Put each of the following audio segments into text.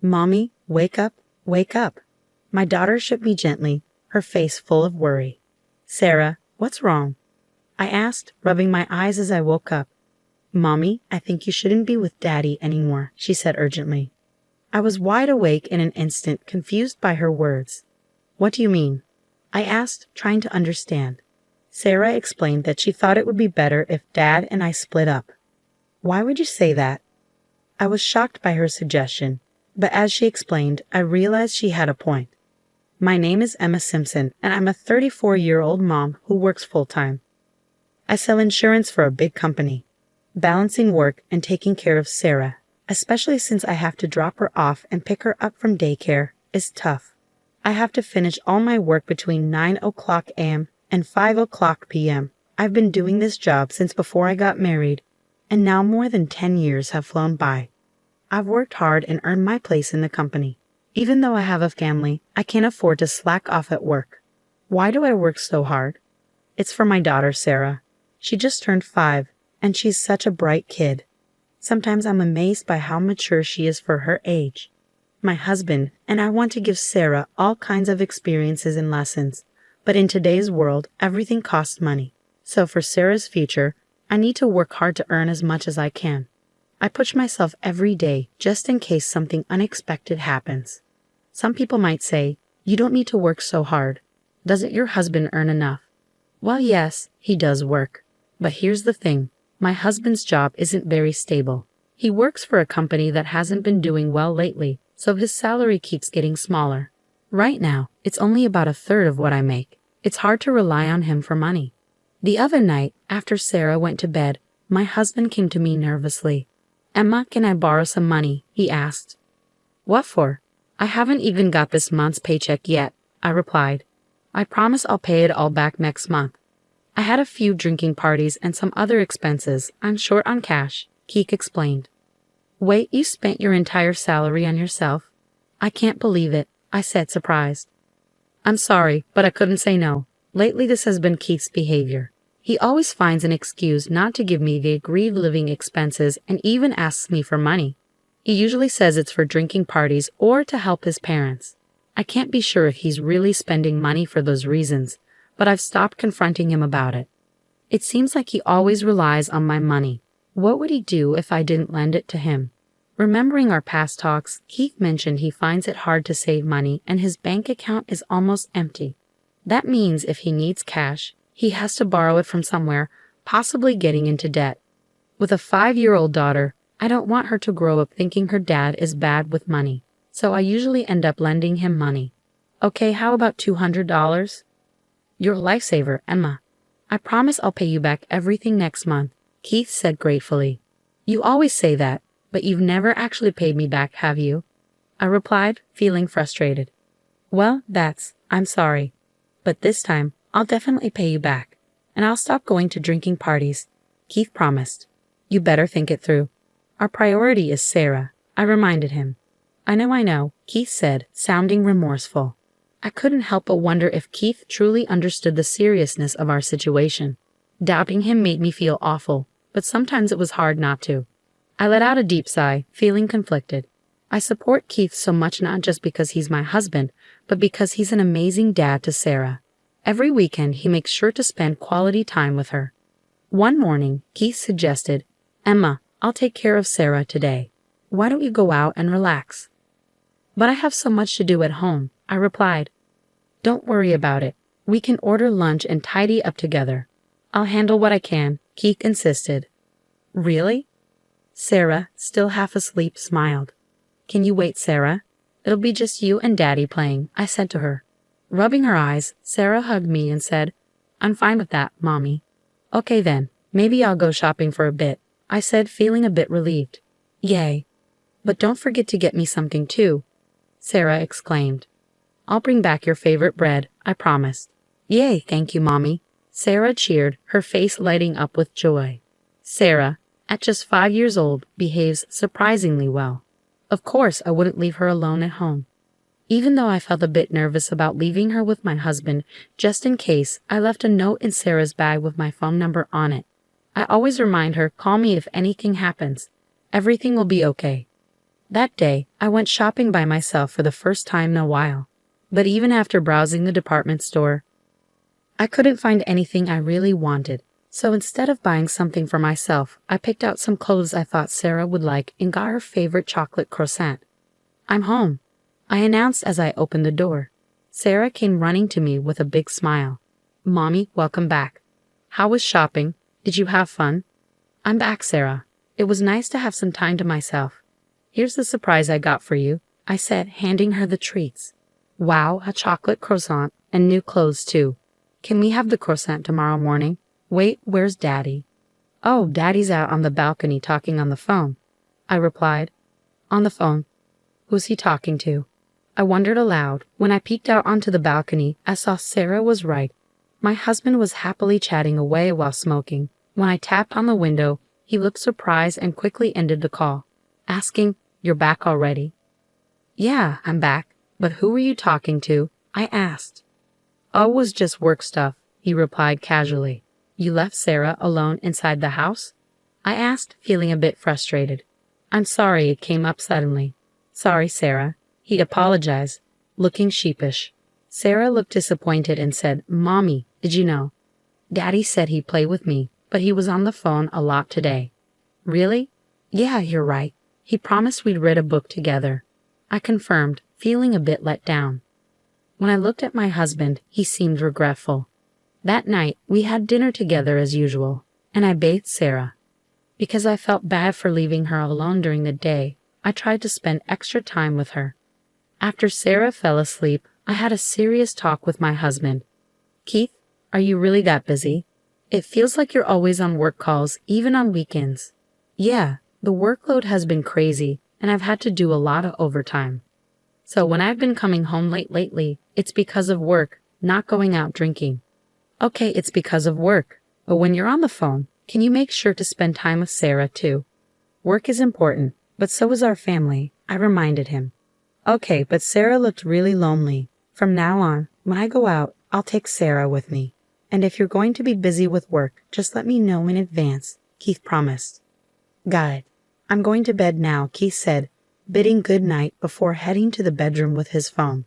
Mommy, wake up, wake up. My daughter shook me gently, her face full of worry. Sarah, what's wrong? I asked, rubbing my eyes as I woke up. Mommy, I think you shouldn't be with Daddy anymore, she said urgently. I was wide awake in an instant, confused by her words. What do you mean? I asked, trying to understand. Sarah explained that she thought it would be better if Dad and I split up. Why would you say that? I was shocked by her suggestion, but as she explained, I realized she had a point. My name is Emma Simpson, and I'm a 34-year-old mom who works full-time. I sell insurance for a big company. Balancing work and taking care of Sarah, especially since I have to drop her off and pick her up from daycare, is tough. I have to finish all my work between 9 o'clock a.m. and 5 o'clock p.m. I've been doing this job since before I got married, and now more than 10 years have flown by. I've worked hard and earned my place in the company. Even though I have a family, I can't afford to slack off at work. Why do I work so hard? It's for my daughter, Sarah. She just turned 5, and she's such a bright kid. Sometimes I'm amazed by how mature she is for her age. My husband and I want to give Sarah all kinds of experiences and lessons, but in today's world, everything costs money. So for Sarah's future, I need to work hard to earn as much as I can. I push myself every day just in case something unexpected happens. Some people might say, you don't need to work so hard. Doesn't your husband earn enough? Well, yes, he does work. But here's the thing. My husband's job isn't very stable. He works for a company that hasn't been doing well lately, so his salary keeps getting smaller. Right now, it's only about a third of what I make. It's hard to rely on him for money. The other night, after Sarah went to bed, my husband came to me nervously. Emma, can I borrow some money? He asked. What for? I haven't even got this month's paycheck yet, I replied. I promise I'll pay it all back next month. I had a few drinking parties and some other expenses. I'm short on cash, Keek explained. Wait, you spent your entire salary on yourself? I can't believe it, I said, surprised. I'm sorry, but I couldn't say no. Lately this has been Keith's behavior. He always finds an excuse not to give me the agreed living expenses and even asks me for money. He usually says it's for drinking parties or to help his parents. I can't be sure if he's really spending money for those reasons, but I've stopped confronting him about it. It seems like he always relies on my money. What would he do if I didn't lend it to him? Remembering our past talks, Keith mentioned he finds it hard to save money and his bank account is almost empty. That means if he needs cash, he has to borrow it from somewhere, possibly getting into debt. With a 5-year-old daughter, I don't want her to grow up thinking her dad is bad with money, so I usually end up lending him money. Okay, how about $200? You're a lifesaver, Emma. I promise I'll pay you back everything next month, Keith said gratefully. You always say that, but you've never actually paid me back, have you? I replied, feeling frustrated. Well, I'm sorry. But this time, I'll definitely pay you back, and I'll stop going to drinking parties, Keith promised. You better think it through. Our priority is Sarah, I reminded him. I know, Keith said, sounding remorseful. I couldn't help but wonder if Keith truly understood the seriousness of our situation. Doubting him made me feel awful, but sometimes it was hard not to. I let out a deep sigh, feeling conflicted. I support Keith so much not just because he's my husband, but because he's an amazing dad to Sarah. Every weekend he makes sure to spend quality time with her. One morning, Keith suggested, Emma, I'll take care of Sarah today. Why don't you go out and relax? But I have so much to do at home, I replied. Don't worry about it. We can order lunch and tidy up together. I'll handle what I can, Keith insisted. Really? Sarah, still half asleep, smiled. Can you wait, Sarah? It'll be just you and Daddy playing, I said to her. Rubbing her eyes, Sarah hugged me and said, I'm fine with that, Mommy. Okay then, maybe I'll go shopping for a bit, I said, feeling a bit relieved. Yay. But don't forget to get me something too, Sarah exclaimed. I'll bring back your favorite bread, I promised. Yay, thank you, Mommy. Sarah cheered, her face lighting up with joy. Sarah, at just 5 years old, behaves surprisingly well. Of course, I wouldn't leave her alone at home. Even though I felt a bit nervous about leaving her with my husband, just in case, I left a note in Sarah's bag with my phone number on it. I always remind her, call me if anything happens. Everything will be okay. That day, I went shopping by myself for the first time in a while. But even after browsing the department store, I couldn't find anything I really wanted. So instead of buying something for myself, I picked out some clothes I thought Sarah would like and got her favorite chocolate croissant. "I'm home," I announced as I opened the door. Sarah came running to me with a big smile. "Mommy, welcome back. How was shopping? Did you have fun?" "I'm back, Sarah. It was nice to have some time to myself. Here's the surprise I got for you," I said, handing her the treats. "Wow, a chocolate croissant and new clothes too. Can we have the croissant tomorrow morning? Wait, where's Daddy?" "Oh, Daddy's out on the balcony talking on the phone," I replied. "On the phone? Who's he talking to?" I wondered aloud. When I peeked out onto the balcony, I saw Sarah was right. My husband was happily chatting away while smoking. When I tapped on the window, he looked surprised and quickly ended the call, asking, "You're back already?" "Yeah, I'm back. But who were you talking to?" I asked. "Oh, it was just work stuff," he replied casually. "You left Sarah alone inside the house?" I asked, feeling a bit frustrated. "I'm sorry it came up suddenly." "Sorry, Sarah," he apologized, looking sheepish. Sarah looked disappointed and said, "Mommy, did you know? Daddy said he'd play with me, but he was on the phone a lot today." "Really?" "Yeah, you're right. He promised we'd read a book together." I confirmed, feeling a bit let down. When I looked at my husband, he seemed regretful. That night, we had dinner together as usual, and I bathed Sarah. Because I felt bad for leaving her alone during the day, I tried to spend extra time with her. After Sarah fell asleep, I had a serious talk with my husband. "Keith, are you really that busy? It feels like you're always on work calls, even on weekends." "Yeah, the workload has been crazy, and I've had to do a lot of overtime. So when I've been coming home late lately, it's because of work, not going out drinking." "Okay, it's because of work. But when you're on the phone, can you make sure to spend time with Sarah too? Work is important, but so is our family," I reminded him. "Okay, but Sarah looked really lonely. From now on, when I go out, I'll take Sarah with me. And if you're going to be busy with work, just let me know in advance," Keith promised. "Got it. I'm going to bed now," Keith said, bidding good night before heading to the bedroom with his phone.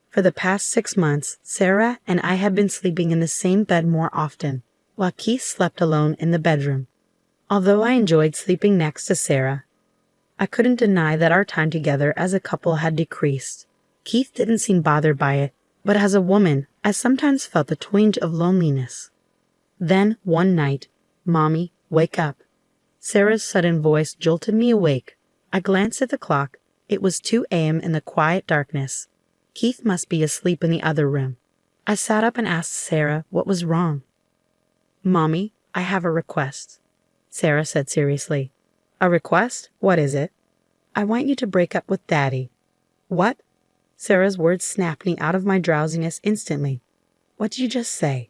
For the past 6 months, Sarah and I had been sleeping in the same bed more often, while Keith slept alone in the bedroom. Although I enjoyed sleeping next to Sarah, I couldn't deny that our time together as a couple had decreased. Keith didn't seem bothered by it, but as a woman, I sometimes felt a twinge of loneliness. Then, one night, "Mommy, wake up." Sarah's sudden voice jolted me awake. I glanced at the clock. It was 2 a.m. in the quiet darkness. Keith must be asleep in the other room. I sat up and asked Sarah what was wrong. "Mommy, I have a request," Sarah said seriously. "A request? What is it?" "I want you to break up with Daddy." "What?" Sarah's words snapped me out of my drowsiness instantly. "What did you just say?"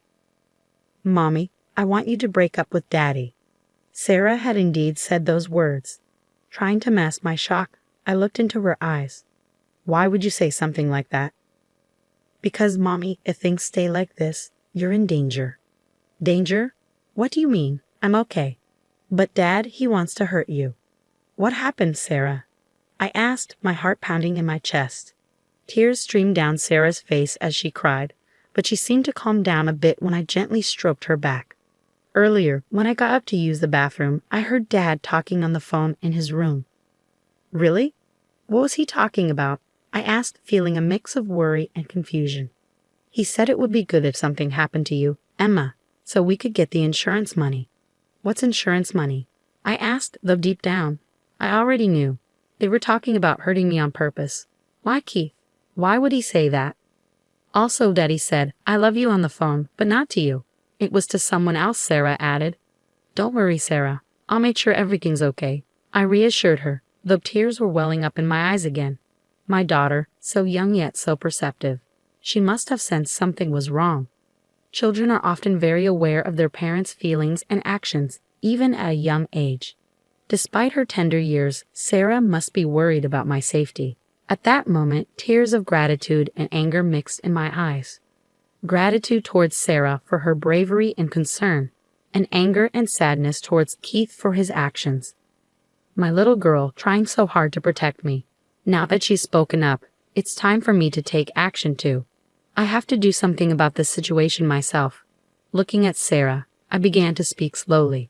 "Mommy, I want you to break up with Daddy." Sarah had indeed said those words. Trying to mask my shock, I looked into her eyes. "Why would you say something like that?" "Because, Mommy, if things stay like this, you're in danger." "Danger? What do you mean? I'm okay." "But Dad, he wants to hurt you." "What happened, Sarah?" I asked, my heart pounding in my chest. Tears streamed down Sarah's face as she cried, but she seemed to calm down a bit when I gently stroked her back. "Earlier, when I got up to use the bathroom, I heard Dad talking on the phone in his room." "Really? What was he talking about?" I asked, feeling a mix of worry and confusion. "He said it would be good if something happened to you, Emma, so we could get the insurance money." "What's insurance money?" I asked, though deep down, I already knew. They were talking about hurting me on purpose. Why, Keith? Why would he say that? "Also, Daddy said, I love you on the phone, but not to you." "It was to someone else," Sarah added. "Don't worry, Sarah. I'll make sure everything's okay," I reassured her, though tears were welling up in my eyes again. My daughter, so young yet so perceptive. She must have sensed something was wrong. Children are often very aware of their parents' feelings and actions, even at a young age. Despite her tender years, Sarah must be worried about my safety. At that moment, tears of gratitude and anger mixed in my eyes. Gratitude towards Sarah for her bravery and concern, and anger and sadness towards Keith for his actions. my little girl trying so hard to protect me. Now that she's spoken up, it's time for me to take action too. I have to do something about this situation myself. Looking at Sarah, I began to speak slowly.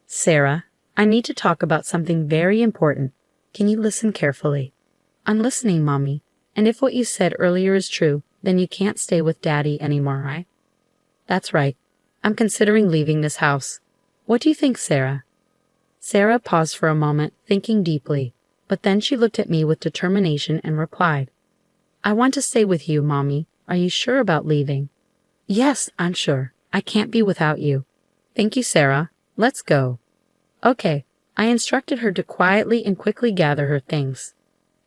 Sarah, I need to talk about something very important. Can you listen carefully? I'm listening, Mommy. And if what you said earlier is true, then you can't stay with Daddy anymore, right? That's right. I'm considering leaving this house. What do you think, Sarah? Sarah paused for a moment, thinking deeply, but then she looked at me with determination and replied, I want to stay with you, Mommy. Are you sure about leaving? Yes, I'm sure. I can't be without you. Thank you, Sarah. Let's go. Okay. I instructed her to quietly and quickly gather her things.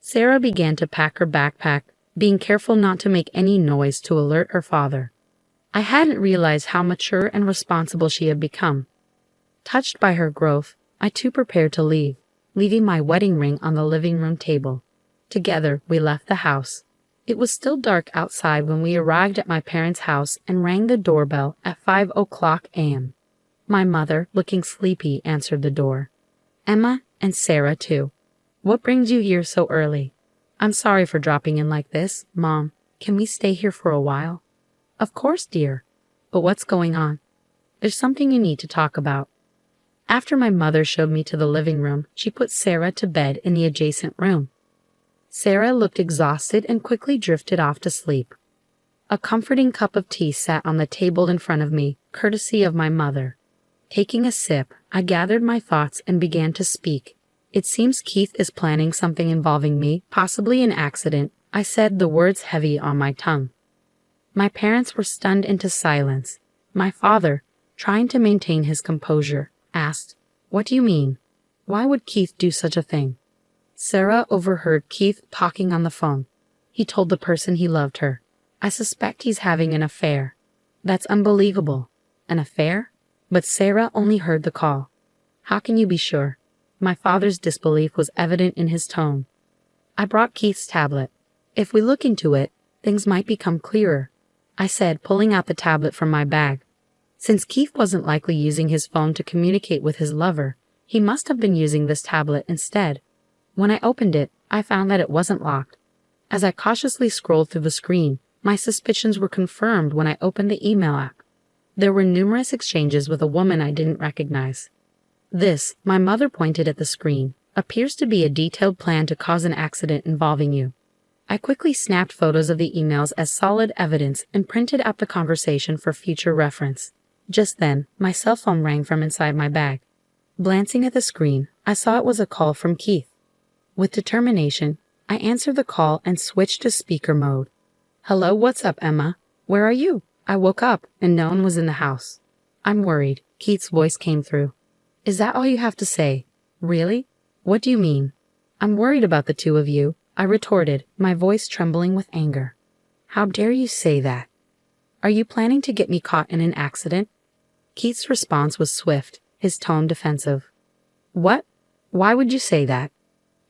Sarah began to pack her backpack, being careful not to make any noise to alert her father. I hadn't realized how mature and responsible she had become. Touched by her growth, I too prepared to leave, leaving my wedding ring on the living room table. Together, we left the house. It was still dark outside when we arrived at my parents' house and rang the doorbell at 5:00 a.m. My mother, looking sleepy, answered the door. Emma and Sarah, too. What brings you here so early? I'm sorry for dropping in like this, Mom. Can we stay here for a while? Of course, dear. But what's going on? There's something you need to talk about. After my mother showed me to the living room, she put Sarah to bed in the adjacent room. Sarah looked exhausted and quickly drifted off to sleep. A comforting cup of tea sat on the table in front of me, courtesy of my mother. Taking a sip, I gathered my thoughts and began to speak. It seems Keith is planning something involving me, possibly an accident. I said, the words heavy on my tongue. My parents were stunned into silence. My father, trying to maintain his composure, asked, What do you mean? Why would Keith do such a thing? Sarah overheard Keith talking on the phone. He told the person he loved her. I suspect he's having an affair. That's unbelievable. An affair? But Sarah only heard the call. How can you be sure? My father's disbelief was evident in his tone. I brought Keith's tablet. If we look into it, things might become clearer, I said, pulling out the tablet from my bag. Since Keith wasn't likely using his phone to communicate with his lover, he must have been using this tablet instead. When I opened it, I found that it wasn't locked. As I cautiously scrolled through the screen, my suspicions were confirmed when I opened the email app. There were numerous exchanges with a woman I didn't recognize. This, my mother pointed at the screen, appears to be a detailed plan to cause an accident involving you. I quickly snapped photos of the emails as solid evidence and printed out the conversation for future reference. Just then, my cell phone rang from inside my bag. Glancing at the screen, I saw it was a call from Keith. With determination, I answered the call and switched to speaker mode. Hello, what's up, Emma? Where are you? I woke up and no one was in the house. I'm worried, Keith's voice came through. Is that all you have to say? Really? What do you mean? I'm worried about the two of you, I retorted, my voice trembling with anger. How dare you say that? Are you planning to get me caught in an accident? Keith's response was swift, his tone defensive. What? Why would you say that?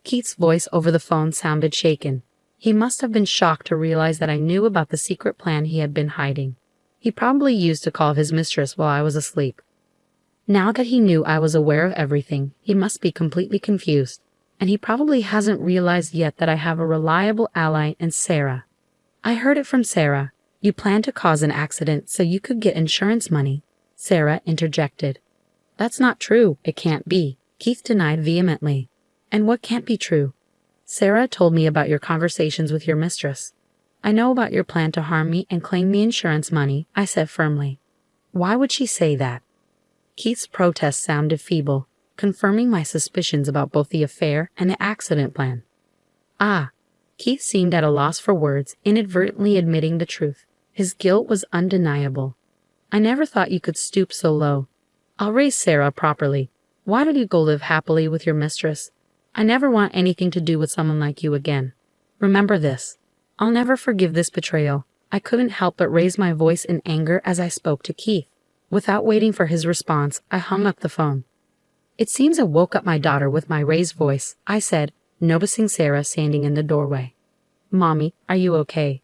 Keith's voice over the phone sounded shaken. He must have been shocked to realize that I knew about the secret plan he had been hiding. He probably used a call of his mistress while I was asleep. Now that he knew I was aware of everything, he must be completely confused. And he probably hasn't realized yet that I have a reliable ally in Sarah. I heard it from Sarah. You planned to cause an accident so you could get insurance money, Sarah interjected. That's not true. It can't be, Keith denied vehemently. And what can't be true? Sarah told me about your conversations with your mistress. I know about your plan to harm me and claim the insurance money, I said firmly. Why would she say that? Keith's protest sounded feeble, confirming my suspicions about both the affair and the accident plan. Ah, Keith seemed at a loss for words, inadvertently admitting the truth. His guilt was undeniable. I never thought you could stoop so low. I'll raise Sarah properly. Why don't you go live happily with your mistress? I never want anything to do with someone like you again. Remember this. I'll never forgive this betrayal. I couldn't help but raise my voice in anger as I spoke to Keith. Without waiting for his response, I hung up the phone. It seems I woke up my daughter with my raised voice, I said, noticing Sarah standing in the doorway. Mommy, are you okay?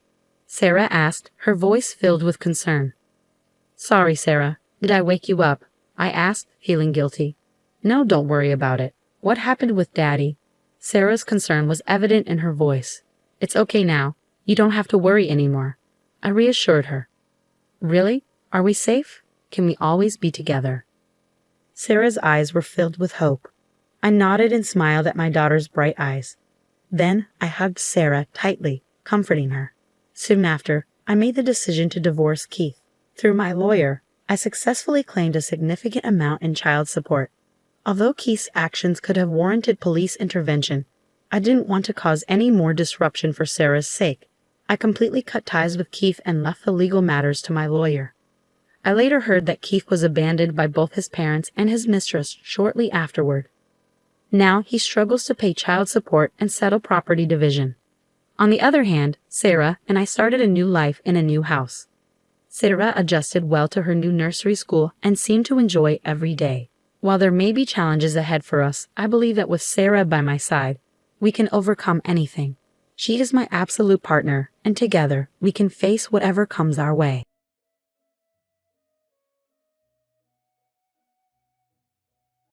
Sarah asked, her voice filled with concern. Sorry, Sarah. Did I wake you up? I asked, feeling guilty. No, don't worry about it. What happened with Daddy? Sarah's concern was evident in her voice. It's okay now. You don't have to worry anymore. I reassured her. Really? Are we safe? Can we always be together? Sarah's eyes were filled with hope. I nodded and smiled at my daughter's bright eyes. Then I hugged Sarah tightly, comforting her. Soon after, I made the decision to divorce Keith. Through my lawyer, I successfully claimed a significant amount in child support. Although Keith's actions could have warranted police intervention, I didn't want to cause any more disruption for Sarah's sake. I completely cut ties with Keith and left the legal matters to my lawyer. I later heard that Keith was abandoned by both his parents and his mistress shortly afterward. Now he struggles to pay child support and settle property division. On the other hand, Sarah and I started a new life in a new house. Sarah adjusted well to her new nursery school and seemed to enjoy every day. While there may be challenges ahead for us, I believe that with Sarah by my side, we can overcome anything. She is my absolute partner, and together we can face whatever comes our way.